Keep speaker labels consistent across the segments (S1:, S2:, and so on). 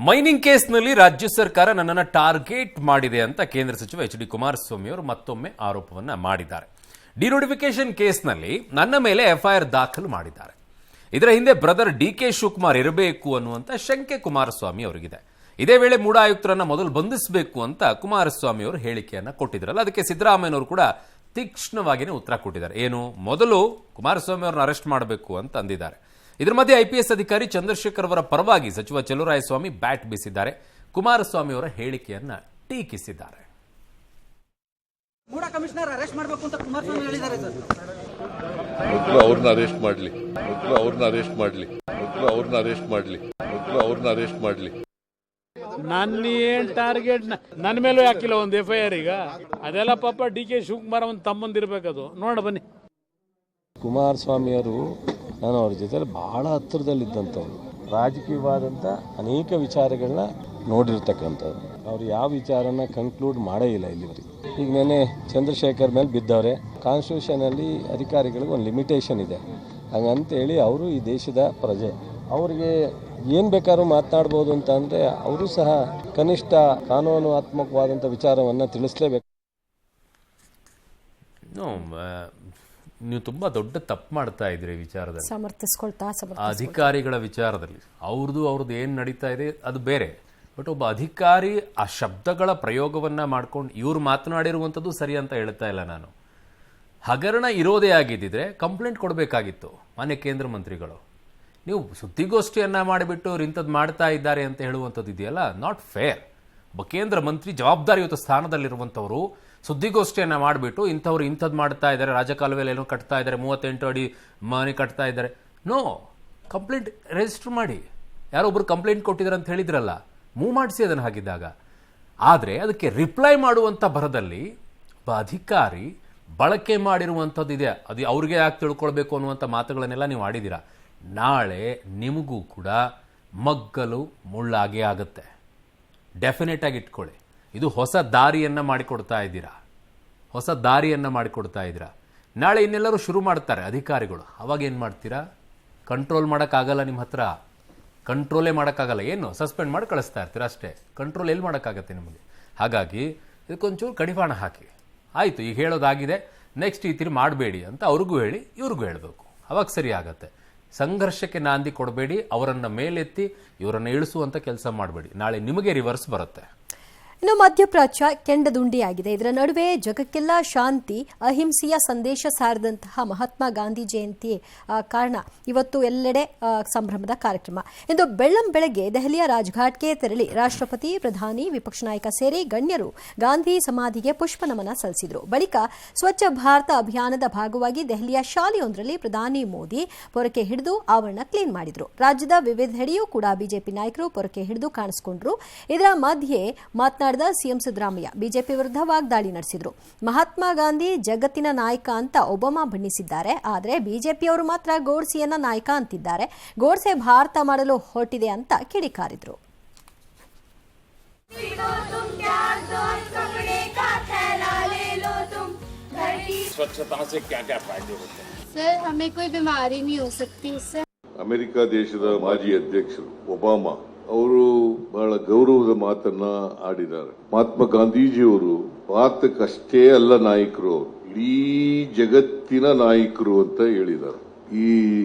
S1: Mining ಕೇಸ್ನಲ್ಲಿ ರಾಜ್ಯ ಸರ್ಕಾರ ನನ್ನನ್ನು ಟಾರ್ಗೆಟ್ ಮಾಡಿದೆ ಅಂತ ಕೇಂದ್ರ ಸಚಿವ ಎಚ್ ಡಿ ಕುಮಾರಸ್ವಾಮಿ ಅವರು ಮತ್ತೊಮ್ಮೆ ಆರೋಪವನ್ನ ಮಾಡಿದ್ದಾರೆ. ಡಿನೋಟಿಫಿಕೇಶನ್ ಕೇಸ್ನಲ್ಲಿ ನನ್ನ ಮೇಲೆ ಎಫ್ಐಆರ್ ದಾಖಲು ಮಾಡಿದ್ದಾರೆ. ಇದರ ಹಿಂದೆ ಬ್ರದರ್ ಡಿಕೆ ಶಿವಕುಮಾರ್ ಇರಬೇಕು ಅನ್ನುವಂಥ ಶಂಕೆ ಕುಮಾರಸ್ವಾಮಿ ಅವರಿಗಿದೆ. ಇದೇ ವೇಳೆ ಮೂಡ ಆಯುಕ್ತರನ್ನ ಮೊದಲು ಬಂಧಿಸಬೇಕು ಅಂತ ಕುಮಾರಸ್ವಾಮಿ ಅವರು ಹೇಳಿಕೆಯನ್ನ ಕೊಟ್ಟಿದ್ರಲ್ಲ, ಅದಕ್ಕೆ ಸಿದ್ದರಾಮಯ್ಯನವರು ಕೂಡ ತೀಕ್ಷ್ಣವಾಗಿಯೇ ಉತ್ತರ ಕೊಟ್ಟಿದ್ದಾರೆ. ಏನು, ಮೊದಲು ಕುಮಾರಸ್ವಾಮಿ ಅವರನ್ನ ಅರೆಸ್ಟ್ ಮಾಡಬೇಕು ಅಂತ ಅಂದಿದ್ದಾರೆ. ಇದರ ಮಧ್ಯೆ ಐಪಿಎಸ್ ಅಧಿಕಾರಿ ಚಂದ್ರಶೇಖರ್ ಅವರ ಪರವಾಗಿ ಸಚಿವ ಚಲುವರಾಯಸ್ವಾಮಿ ಬ್ಯಾಟ್ ಬೀಸಿದ್ದಾರೆ. ಕುಮಾರಸ್ವಾಮಿ ಅವರ ಹೇಳಿಕೆಯನ್ನ ಟೀಕಿಸಿದ್ದಾರೆ.
S2: ಮೂಡ ಕಮಿಷನರ್ ಅರೆಸ್ಟ್ ಮಾಡಬೇಕು ಅಂತ ಕುಮಾರಸ್ವಾಮಿ ಹೇಳಿದ್ದಾರೆ ಸರ್.
S3: ಅವ್ರನ್ನ ಅರೆಸ್ಟ್ ಮಾಡಲಿ, ಅವ್ರನ್ನ ಅರೆಸ್ಟ್ ಮಾಡಲಿ, ಅವ್ರನ್ನ ಅರೆಸ್ಟ್ ಮಾಡಲಿ, ಅವ್ರನ್ನ ಅರೆಸ್ಟ್ ಮಾಡಲಿ.
S4: ನನ್ನ ಏನ್ ಟಾರ್ಗೆಟ್ ನನ್ನ ಮೇಲೂ ಹಾಕಿಲ್ಲ ಒಂದು ಎಫ್ಐಆರ್. ಈಗ ಅದೆಲ್ಲ ಪಾಪ ಡಿ ಕೆ ಶಿವಕುಮಾರ್ ಒಂದು ತಮ್ಮಂದಿರ್ಬೇಕದು. ನೋಡ ಬನ್ನಿ,
S5: ಕುಮಾರಸ್ವಾಮಿ ಅವರು ನಾನು ಅವ್ರ ಜೊತೆ ಬಹಳ ಹತ್ತಿರದಲ್ಲಿದ್ದಂಥವ್ರು, ರಾಜಕೀಯವಾದಂಥ ಅನೇಕ ವಿಚಾರಗಳನ್ನ ನೋಡಿರ್ತಕ್ಕಂಥವ್ರು. ಅವ್ರು ಯಾವ ವಿಚಾರನ ಕನ್ಕ್ಲೂಡ್ ಮಾಡೇ ಇಲ್ಲ ಇಲ್ಲಿವರೆಗೆ. ಈಗ ನೆನೆ ಚಂದ್ರಶೇಖರ್ ಮೇಲೆ ಬಿದ್ದವ್ರೆ. ಕಾನ್ಸ್ಟಿಟ್ಯೂಷನಲ್ಲಿ ಅಧಿಕಾರಿಗಳಿಗೆ ಒಂದು ಲಿಮಿಟೇಷನ್ ಇದೆ. ಹಂಗಂತೇಳಿ ಅವರು ಈ ದೇಶದ ಪ್ರಜೆ, ಅವರಿಗೆ ಏನು ಬೇಕಾದ್ರೂ ಮಾತನಾಡ್ಬೋದು ಅಂತ ಅಂದರೆ ಅವರು ಸಹ ಕನಿಷ್ಠ ಕಾನೂನಾತ್ಮಕವಾದಂಥ ವಿಚಾರವನ್ನು ತಿಳಿಸಲೇಬೇಕು.
S1: ನೀವು ತುಂಬಾ ದೊಡ್ಡ ತಪ್ಪು ಮಾಡ್ತಾ ಇದ್ರಿ ವಿಚಾರದಲ್ಲಿ,
S6: ಸಮರ್ಥಿಸ್ಕೊಳ್ತಾ
S1: ಅಧಿಕಾರಿಗಳ ವಿಚಾರದಲ್ಲಿ. ಅವ್ರದ್ದು ಏನು ನಡೀತಾ ಇದೆ ಅದು ಬೇರೆ. ಬಟ್ ಒಬ್ಬ ಅಧಿಕಾರಿ ಆ ಶಬ್ದಗಳ ಪ್ರಯೋಗವನ್ನ ಮಾಡ್ಕೊಂಡು ಇವ್ರು ಮಾತನಾಡಿರುವಂಥದ್ದು ಸರಿ ಅಂತ ಹೇಳ್ತಾ ಇಲ್ಲ ನಾನು. ಹಗರಣ ಇರೋದೇ ಆಗಿದ್ದಿದ್ರೆ ಕಂಪ್ಲೇಂಟ್ ಕೊಡಬೇಕಾಗಿತ್ತು ಮಾನ್ಯ ಕೇಂದ್ರ ಮಂತ್ರಿಗಳು. ನೀವು ಸುದ್ದಿಗೋಷ್ಠಿಯನ್ನ ಮಾಡಿಬಿಟ್ಟು ಅವ್ರು ಇಂಥದ್ದು ಮಾಡ್ತಾ ಇದ್ದಾರೆ ಅಂತ ಹೇಳುವಂಥದ್ದು ಇದೆಯಲ್ಲ, ನಾಟ್ ಫೇರ್. ಒಬ್ಬ ಕೇಂದ್ರ ಮಂತ್ರಿ ಜವಾಬ್ದಾರಿಯುತ ಸ್ಥಾನದಲ್ಲಿರುವಂಥವ್ರು ಸುದ್ದಿಗೋಷ್ಠಿಯನ್ನ ಮಾಡಿಬಿಟ್ಟು ಇಂಥವ್ರು ಇಂಥದ್ದು ಮಾಡ್ತಾ ಇದ್ದಾರೆ, ರಾಜಕಾಲುವೆಯಲ್ಲಿ ಏನೋ ಕಟ್ತಾ ಇದ್ದಾರೆ, 38 ಅಡಿ ಮನೆ ಕಟ್ತಾ ಇದ್ದಾರೆ. ನೋ, ಕಂಪ್ಲೇಂಟ್ ರಿಜಿಸ್ಟರ್ ಮಾಡಿ. ಯಾರೊಬ್ರು ಕಂಪ್ಲೇಂಟ್ ಕೊಟ್ಟಿದ್ದಾರೆ ಅಂತ ಹೇಳಿದ್ರಲ್ಲ, ಮೂವ್ ಮಾಡಿಸಿ ಅದನ್ನು. ಹಾಗಿದ್ದಾಗ ಆದರೆ ಅದಕ್ಕೆ ರಿಪ್ಲೈ ಮಾಡುವಂಥ ಭರದಲ್ಲಿ ಒಬ್ಬ ಅಧಿಕಾರಿ ಬಳಕೆ ಮಾಡಿರುವಂಥದ್ದು ಇದೆ. ಅದು ಅವ್ರಿಗೆ ಯಾಕೆ ತಿಳ್ಕೊಳ್ಬೇಕು ಅನ್ನುವಂಥ ಮಾತುಗಳನ್ನೆಲ್ಲ ನೀವು ಆಡಿದ್ದೀರಾ. ನಾಳೆ ನಿಮಗೂ ಕೂಡ ಮಗ್ಗಲು ಮುಳ್ಳಾಗೇ ಆಗುತ್ತೆ. ಡೆಫಿನೆಟ್ ಆಗಿ ಇಟ್ಕೊಳ್ಳಿ. ಇದು ಹೊಸ ದಾರಿಯನ್ನು ಮಾಡಿಕೊಡ್ತಾ ಇದ್ದೀರಾ, ಹೊಸ ದಾರಿಯನ್ನು ಮಾಡಿಕೊಡ್ತಾ ಇದ್ದೀರಾ. ನಾಳೆ ಇನ್ನೆಲ್ಲರೂ ಶುರು ಮಾಡ್ತಾರೆ ಅಧಿಕಾರಿಗಳು. ಅವಾಗ ಏನು ಮಾಡ್ತೀರಾ? ಕಂಟ್ರೋಲ್ ಮಾಡೋಕ್ಕಾಗಲ್ಲ, ನಿಮ್ಮ ಹತ್ರ ಕಂಟ್ರೋಲೇ ಮಾಡೋಕ್ಕಾಗಲ್ಲ. ಏನು ಸಸ್ಪೆಂಡ್ ಮಾಡಿ ಕಳಿಸ್ತಾ ಇರ್ತೀರ ಅಷ್ಟೇ. ಕಂಟ್ರೋಲ್ ಎಲ್ಲಿ ಮಾಡೋಕ್ಕಾಗತ್ತೆ ನಿಮಗೆ? ಹಾಗಾಗಿ ಇದಕ್ಕೊಂಚೂರು ಕಡಿವಾಣ ಹಾಕಿ. ಆಯಿತು, ಈಗ ಹೇಳೋದಾಗಿದೆ, ನೆಕ್ಸ್ಟ್ ಈ ತಿರಿ ಮಾಡಬೇಡಿ ಅಂತ ಅವ್ರಿಗೂ ಹೇಳಿ ಇವ್ರಿಗೂ ಹೇಳಬೇಕು. ಅವಾಗ ಸರಿ ಆಗತ್ತೆ. ಸಂಘರ್ಷಕ್ಕೆ ನಾಂದಿ ಕೊಡಬೇಡಿ, ಅವರನ್ನು ಮೇಲೆತ್ತಿ ಇವರನ್ನು ಇಳಿಸುವಂಥ ಕೆಲಸ ಮಾಡಬೇಡಿ. ನಾಳೆ ನಿಮಗೆ ರಿವರ್ಸ್ ಬರುತ್ತೆ.
S6: ಇನ್ನು ಮಧ್ಯಪ್ರಾಚ್ಯ ಕೆಂಡದುಂಡಿಯಾಗಿದೆ. ಇದರ ನಡುವೆ ಜಗಕ್ಕೆಲ್ಲ ಶಾಂತಿ, ಅಹಿಂಸೆಯ ಸಂದೇಶ ಸಾರಿದಂತಹ ಮಹಾತ್ಮ ಗಾಂಧಿ ಜಯಂತಿ ಕಾರಣ ಇವತ್ತು ಎಲ್ಲೆಡೆ ಸಂಭ್ರಮದ ಕಾರ್ಯಕ್ರಮ. ಇಂದು ಬೆಳ್ಳಂಬೆಳಗ್ಗೆ ದೆಹಲಿಯ ರಾಜ್ಘಾಟ್ಗೆ ತೆರಳಿ ರಾಷ್ಟ್ರಪತಿ, ಪ್ರಧಾನಿ, ವಿಪಕ್ಷ ನಾಯಕ ಸೇರಿ ಗಣ್ಯರು ಗಾಂಧಿ ಸಮಾಧಿಗೆ ಪುಷ್ಪ ನಮನ ಸಲ್ಲಿಸಿದರು. ಬಳಿಕ ಸ್ವಚ್ಛ ಭಾರತ ಅಭಿಯಾನದ ಭಾಗವಾಗಿ ದೆಹಲಿಯ ಶಾಲೆಯೊಂದರಲ್ಲಿ ಪ್ರಧಾನಿ ಮೋದಿ ಪೊರಕೆ ಹಿಡಿದು ಆವರಣ ಕ್ಲೀನ್ ಮಾಡಿದರು. ರಾಜ್ಯದ ವಿವಿಧೆಡೆಯೂ ಕೂಡ ಬಿಜೆಪಿ ನಾಯಕರು ಪೊರಕೆ ಹಿಡಿದು ಕಾಣಿಸಿಕೊಂಡರು. ಇದರ ಮಧ್ಯೆ ಮಾತನಾಡಿದ ಸಿಎಂ ಸಿದ್ದರಾಮಯ್ಯ ಬಿಜೆಪಿ ವಿರುದ್ಧ ವಾಗ್ದಾಳಿ ನಡೆಸಿದರು. ಮಹಾತ್ಮ ಗಾಂಧಿ ಜಗತ್ತಿನ ನಾಯಕ ಅಂತ ಒಬಾಮಾ ಬಣ್ಣಿಸಿದ್ದಾರೆ. ಆದರೆ ಬಿಜೆಪಿಯವರು ಮಾತ್ರ ಗೋಡ್ಸೆಯನ್ನ ನಾಯಕ ಅಂತಿದ್ದಾರೆ. ಗೋಡ್ಸೆ ಭಾರತ ಮಾಡಲು ಹೊರಟಿದೆ ಅಂತ ಕಿಡಿಕಾರಿದ್ರು.
S7: सर हमें कोई बीमारी नहीं हो सकती उससे.
S3: ಅಮೆರಿಕ ದೇಶದ ಮಾಜಿ ಅಧ್ಯಕ್ಷರು ಒಬಾಮಾ ಅವರು ಬಹಳ ಗೌರವದ ಮಾತನ್ನ ಆಡಿದ್ದಾರೆ. ಮಹಾತ್ಮ ಗಾಂಧೀಜಿಯವರು ಭಾರತಕ್ಕಷ್ಟೇ ಅಲ್ಲ ನಾಯಕರು, ಇಡೀ ಜಗತ್ತಿನ ನಾಯಕರು ಅಂತ ಹೇಳಿದ್ದಾರೆ. ಈ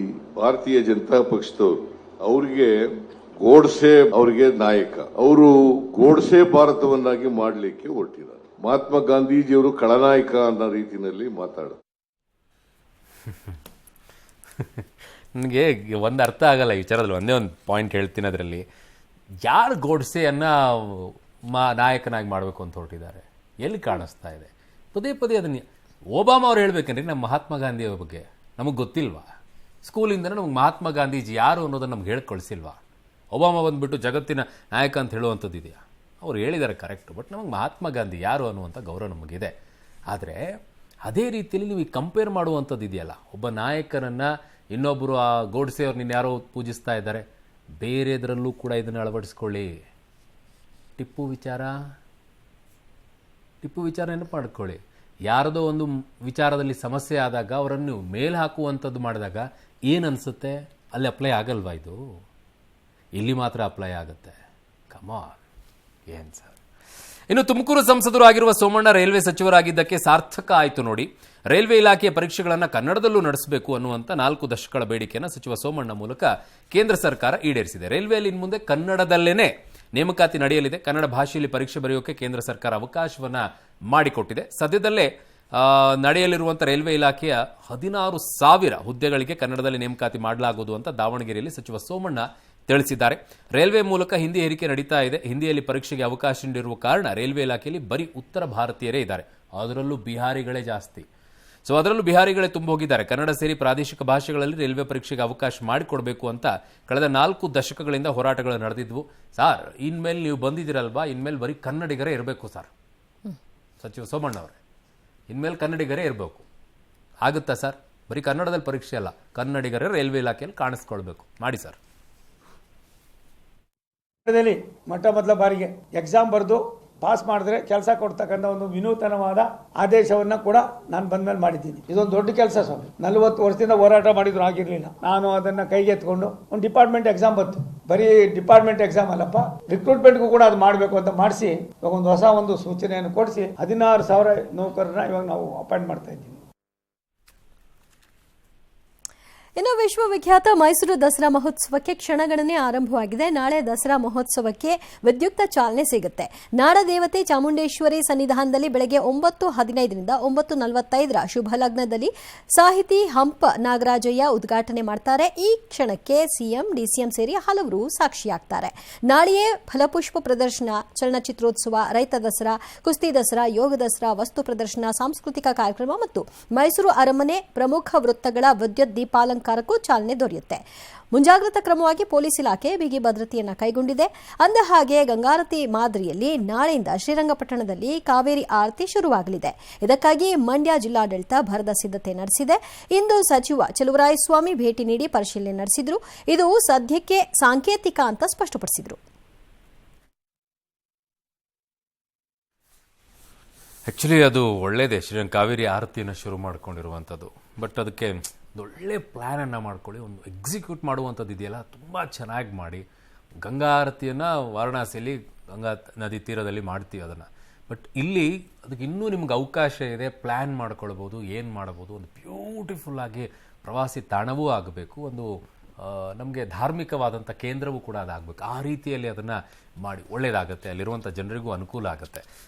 S3: ಭಾರತೀಯ ಜನತಾ ಪಕ್ಷದವರು ಅವ್ರಿಗೆ ಗೋಡ್ಸೆ ಅವರಿಗೆ ನಾಯಕ, ಅವರು ಗೋಡ್ಸೆ ಭಾರತವನ್ನಾಗಿ ಮಾಡಲಿಕ್ಕೆ ಹೊರಟಿದ್ದಾರೆ. ಮಹಾತ್ಮ ಗಾಂಧೀಜಿಯವರು ಖಳನಾಯಕ ಅನ್ನೋ ರೀತಿಯಲ್ಲಿ ಮಾತಾಡ್ತಾರೆ.
S1: ನನಗೆ ಒಂದು ಅರ್ಥ ಆಗಲ್ಲ ಈ ವಿಚಾರದಲ್ಲಿ. ಒಂದೇ ಒಂದು ಪಾಯಿಂಟ್ ಹೇಳ್ತೀನಿ. ಅದರಲ್ಲಿ ಯಾರು ಗೋಡ್ಸೆಯನ್ನ ನಾಯಕನಾಗಿ ಮಾಡಬೇಕು ಅಂತ ಹೊರಟಿದ್ದಾರೆ? ಎಲ್ಲಿ ಕಾಣಿಸ್ತಾ ಇದೆ? ಪದೇ ಪದೇ ಅದನ್ನ ಒಬಾಮಾ ಅವ್ರು ಹೇಳ್ಬೇಕಂದ್ರೆ ನಮ್ಮ ಮಹಾತ್ಮ ಗಾಂಧಿಯ ಬಗ್ಗೆ ನಮಗೆ ಗೊತ್ತಿಲ್ವಾ? ಸ್ಕೂಲಿಂದನೇ ನಮಗೆ ಮಹಾತ್ಮ ಗಾಂಧೀಜಿ ಯಾರು ಅನ್ನೋದನ್ನು ನಮ್ಗೆ ಹೇಳಿ ಕಳಿಸಿಲ್ವಾ? ಒಬಾಮಾ ಬಂದುಬಿಟ್ಟು ಜಗತ್ತಿನ ನಾಯಕ ಅಂತ ಹೇಳುವಂಥದ್ದು ಇದೆಯಾ? ಅವ್ರು ಹೇಳಿದ್ದಾರೆ ಕರೆಕ್ಟು, ಬಟ್ ನಮಗೆ ಮಹಾತ್ಮ ಗಾಂಧಿ ಯಾರು ಅನ್ನುವಂಥ ಗೌರವ ನಮಗಿದೆ. ಆದರೆ ಅದೇ ರೀತಿಯಲ್ಲಿ ನೀವು ಕಂಪೇರ್ ಮಾಡುವಂಥದ್ದು ಇದೆಯಲ್ಲ, ಒಬ್ಬ ನಾಯಕನನ್ನು ಇನ್ನೊಬ್ಬರು ಆ ಗೋಡ್ಸೆ ಅವ್ರು ನಿನ್ನ ಯಾರೋ ಪೂಜಿಸ್ತಾ ಇದ್ದಾರೆ, ಬೇರೆದರಲ್ಲೂ ಕೂಡ ಇದನ್ನು ಅಳವಡಿಸ್ಕೊಳ್ಳಿ. ಟಿಪ್ಪು ವಿಚಾರ ನೆನಪು ಮಾಡ್ಕೊಳ್ಳಿ. ಯಾರದೋ ಒಂದು ವಿಚಾರದಲ್ಲಿ ಸಮಸ್ಯೆ ಆದಾಗ ಅವರನ್ನು ಮೇಲೆ ಹಾಕುವಂಥದ್ದು ಮಾಡಿದಾಗ ಏನು ಅನಿಸುತ್ತೆ? ಅಲ್ಲಿ ಅಪ್ಲೈ ಆಗಲ್ವಾ? ಇದು ಇಲ್ಲಿ ಮಾತ್ರ ಅಪ್ಲೈ ಆಗುತ್ತೆ. ಕಮಾನ್ ಏನ್ ಸರ್. ಇನ್ನು ತುಮಕೂರು ಸಂಸದರು ಆಗಿರುವ ಸೋಮಣ್ಣ ರೈಲ್ವೆ ಸಚಿವರಾಗಿದ್ದಕ್ಕೆ ಸಾರ್ಥಕ ಆಯಿತು ನೋಡಿ. ರೈಲ್ವೆ ಇಲಾಖೆಯ ಪರೀಕ್ಷೆಗಳನ್ನು ಕನ್ನಡದಲ್ಲೂ ನಡೆಸಬೇಕು ಅನ್ನುವಂಥ 4 ದಶಕಗಳ ಬೇಡಿಕೆಯನ್ನು ಸಚಿವ ಸೋಮಣ್ಣ ಮೂಲಕ ಕೇಂದ್ರ ಸರ್ಕಾರ ಈಡೇರಿಸಿದೆ. ರೈಲ್ವೆಯಲ್ಲಿ ಇನ್ನು ಮುಂದೆ ಕನ್ನಡದಲ್ಲೇನೆ ನೇಮಕಾತಿ ನಡೆಯಲಿದೆ. ಕನ್ನಡ ಭಾಷೆಯಲ್ಲಿ ಪರೀಕ್ಷೆ ಬರೆಯೋಕೆ ಕೇಂದ್ರ ಸರ್ಕಾರ ಅವಕಾಶವನ್ನ ಮಾಡಿಕೊಟ್ಟಿದೆ. ಸದ್ಯದಲ್ಲೇ ನಡೆಯಲಿರುವಂಥ ರೈಲ್ವೆ ಇಲಾಖೆಯ 16,000 ಹುದ್ದೆಗಳಿಗೆ ಕನ್ನಡದಲ್ಲಿ ನೇಮಕಾತಿ ಮಾಡಲಾಗುವುದು ಅಂತ ದಾವಣಗೆರೆಯಲ್ಲಿ ಸಚಿವ ಸೋಮಣ್ಣ ತಿಳಿಸಿದ್ದಾರೆ. ರೈಲ್ವೆ ಮೂಲಕ ಹಿಂದಿ ಹೇರಿಕೆ ನಡೀತಾ ಇದೆ. ಹಿಂದಿಯಲ್ಲಿ ಪರೀಕ್ಷೆಗೆ ಅವಕಾಶ ನೀಡಿರುವ ಕಾರಣ ರೈಲ್ವೆ ಇಲಾಖೆಯಲ್ಲಿ ಬರೀ ಉತ್ತರ ಭಾರತೀಯರೇ ಇದ್ದಾರೆ, ಅದರಲ್ಲೂ ಬಿಹಾರಿಗಳೇ ಜಾಸ್ತಿ. ಸೊ ಅದರಲ್ಲೂ ಬಿಹಾರಿಗಳೇ ತುಂಬ ಹೋಗಿದ್ದಾರೆ. ಕನ್ನಡ ಸೇರಿ ಪ್ರಾದೇಶಿಕ ಭಾಷೆಗಳಲ್ಲಿ ರೈಲ್ವೆ ಪರೀಕ್ಷೆಗೆ ಅವಕಾಶ ಮಾಡಿಕೊಡ್ಬೇಕು ಅಂತ ಕಳೆದ 4 ದಶಕಗಳಿಂದ ಹೋರಾಟಗಳು ನಡೆದಿದ್ವು. ಸರ್, ಇನ್ಮೇಲೆ ನೀವು ಬಂದಿದ್ದೀರಲ್ವಾ, ಇನ್ಮೇಲೆ ಬರೀ ಕನ್ನಡಿಗರೇ ಇರಬೇಕು ಸರ್. ಸಚಿವ ಸೋಮಣ್ಣ ಅವರೇ, ಇನ್ಮೇಲೆ ಕನ್ನಡಿಗರೇ ಇರಬೇಕು. ಆಗುತ್ತಾ ಸರ್? ಬರೀ ಕನ್ನಡದಲ್ಲಿ ಪರೀಕ್ಷೆ ಅಲ್ಲ, ಕನ್ನಡಿಗರೇ ರೈಲ್ವೆ ಇಲಾಖೆಯಲ್ಲಿ ಕಾಣಿಸ್ಕೊಳ್ಬೇಕು. ಮಾಡಿ ಸರ್.
S8: ಮೊಟ್ಟ ಮೊದಲ ಬಾರಿಗೆ ಎಕ್ಸಾಮ್ ಬರೆದು ಪಾಸ್ ಮಾಡಿದ್ರೆ ಕೆಲಸ ಕೊಡ್ತಕ್ಕಂಥ ಒಂದು ವಿನೂತನವಾದ ಆದೇಶವನ್ನ ಕೂಡ ನಾನು ಬಂದ್ಮೇಲೆ ಮಾಡಿದ್ದೀನಿ. ಇದೊಂದು ದೊಡ್ಡ ಕೆಲಸ ಸ್ವಾಮಿ. 40 ವರ್ಷದಿಂದ ಹೋರಾಟ ಮಾಡಿದ್ರು ಆಗಿರ್ಲಿಲ್ಲ. ನಾನು ಅದನ್ನ ಕೈಗೆತ್ಕೊಂಡು ಒಂದು ಡಿಪಾರ್ಟ್ಮೆಂಟ್ ಎಕ್ಸಾಮ್ ಬಂತು. ಬರೀ ಡಿಪಾರ್ಟ್ಮೆಂಟ್ ಎಕ್ಸಾಮ್ ಅಲ್ಲಪ್ಪ, ರಿಕ್ರೂಟ್ಮೆಂಟ್ಗೂ ಕೂಡ ಅದು ಮಾಡಬೇಕು ಅಂತ ಮಾಡಿಸಿ ಇವಾಗ ಒಂದು ಹೊಸ ಒಂದು ಸೂಚನೆಯನ್ನು ಕೊಡಿಸಿ 16,000 ನೌಕರರನ್ನ ಇವಾಗ ನಾವು ಅಪಾಯಿಂಟ್ ಮಾಡ್ತಾ ಇದ್ದೀವಿ.
S6: ಇನ್ನು ವಿಶ್ವವಿಖ್ಯಾತ ಮೈಸೂರು ದಸರಾ ಮಹೋತ್ಸವಕ್ಕೆ ಕ್ಷಣಗಣನೆ ಆರಂಭವಾಗಿದೆ. ನಾಳೆ ದಸರಾ ಮಹೋತ್ಸವಕ್ಕೆ ವಿದ್ಯುಕ್ತ ಚಾಲನೆ ಸಿಗುತ್ತೆ. ನಾಡದೇವತೆ ಚಾಮುಂಡೇಶ್ವರಿ ಸನ್ನಿಧಾನದಲ್ಲಿ ಬೆಳಗ್ಗೆ 9:15ರಿಂದ 9:45 ಶುಭ ಲಗ್ನದಲ್ಲಿ ಸಾಹಿತಿ ಹಂಪ ನಾಗರಾಜಯ್ಯ ಉದ್ಘಾಟನೆ ಮಾಡ್ತಾರೆ. ಈ ಕ್ಷಣಕ್ಕೆ ಸಿಎಂ, ಡಿಸಿಎಂ ಸೇರಿ ಹಲವರು ಸಾಕ್ಷಿಯಾಗ್ತಾರೆ. ನಾಳೆಯೇ ಫಲಪುಷ್ಪ ಪ್ರದರ್ಶನ, ಚಲನಚಿತ್ರೋತ್ಸವ, ರೈತ ದಸರಾ, ಕುಸ್ತಿ ದಸರಾ, ಯೋಗ ದಸರಾ, ವಸ್ತು ಪ್ರದರ್ಶನ, ಸಾಂಸ್ಕೃತಿಕ ಕಾರ್ಯಕ್ರಮ ಮತ್ತು ಮೈಸೂರು ಅರಮನೆ ಪ್ರಮುಖ ವೃತ್ತಗಳ ವಿದ್ಯುತ್ ದೀಪಾಲಂಕಾರ ಚಾಲನೆ ದೊರೆಯುತ್ತೆ. ಮುಂಜಾಗ್ರತಾ ಕ್ರಮವಾಗಿ ಪೊಲೀಸ್ ಇಲಾಖೆ ಬಿಗಿ ಭದ್ರತೆಯನ್ನು ಕೈಗೊಂಡಿದೆ. ಅಂದಹಾಗೆ ಗಂಗಾರತಿ ಮಾದರಿಯಲ್ಲಿ ನಾಳೆಯಿಂದ ಶ್ರೀರಂಗಪಟ್ಟಣದಲ್ಲಿ ಕಾವೇರಿ ಆರತಿ ಶುರುವಾಗಲಿದೆ. ಇದಕ್ಕಾಗಿ ಮಂಡ್ಯ ಜಿಲ್ಲಾಡಳಿತ ಭರದ ಸಿದ್ಧತೆ ನಡೆಸಿದೆ. ಇಂದು ಸಚಿವ ಚಲುವರಾಯಸ್ವಾಮಿ ಭೇಟಿ ನೀಡಿ ಪರಿಶೀಲನೆ ನಡೆಸಿದ್ರು. ಇದು ಸದ್ಯಕ್ಕೆ ಸಾಂಕೇತಿಕ ಅಂತ ಸ್ಪಷ್ಟಪಡಿಸಿದರು.
S1: ಆ್ಯಕ್ಚುಲಿ ಅದು ಒಳ್ಳೆಯದೇ, ಶ್ರೀರಂಗ ಕಾವೇರಿ ಆರತಿಯನ್ನು ಶುರು ಮಾಡ್ಕೊಂಡಿರುವಂಥದ್ದು. ಬಟ್ ಅದಕ್ಕೆ ಒಳ್ಳೆ ಪ್ಲ್ಯಾನನ್ನು ಮಾಡ್ಕೊಳ್ಳಿ, ಒಂದು ಎಕ್ಸಿಕ್ಯೂಟ್ ಮಾಡುವಂಥದ್ದು ಇದೆಯಲ್ಲ, ತುಂಬ ಚೆನ್ನಾಗಿ ಮಾಡಿ. ಗಂಗಾ ಆರತಿಯನ್ನು ವಾರಣಾಸಿಯಲ್ಲಿ ಗಂಗಾ ನದಿ ತೀರದಲ್ಲಿ ಮಾಡ್ತೀವಿ ಅದನ್ನು. ಬಟ್ ಇಲ್ಲಿ ಅದಕ್ಕೆ ಇನ್ನೂ ನಿಮ್ಗೆ ಅವಕಾಶ ಇದೆ, ಪ್ಲ್ಯಾನ್ ಮಾಡ್ಕೊಳ್ಬೋದು, ಏನು ಮಾಡ್ಬೋದು. ಒಂದು ಬ್ಯೂಟಿಫುಲ್ಲಾಗಿ ಪ್ರವಾಸಿ ತಾಣವೂ ಆಗಬೇಕು, ಒಂದು ನಮಗೆ ಧಾರ್ಮಿಕವಾದಂಥ ಕೇಂದ್ರವೂ ಕೂಡ ಅದಾಗಬೇಕು. ಆ ರೀತಿಯಲ್ಲಿ ಅದನ್ನು ಮಾಡಿ ಒಳ್ಳೆಯದಾಗುತ್ತೆ, ಅಲ್ಲಿರುವಂಥ ಜನರಿಗೂ ಅನುಕೂಲ ಆಗುತ್ತೆ.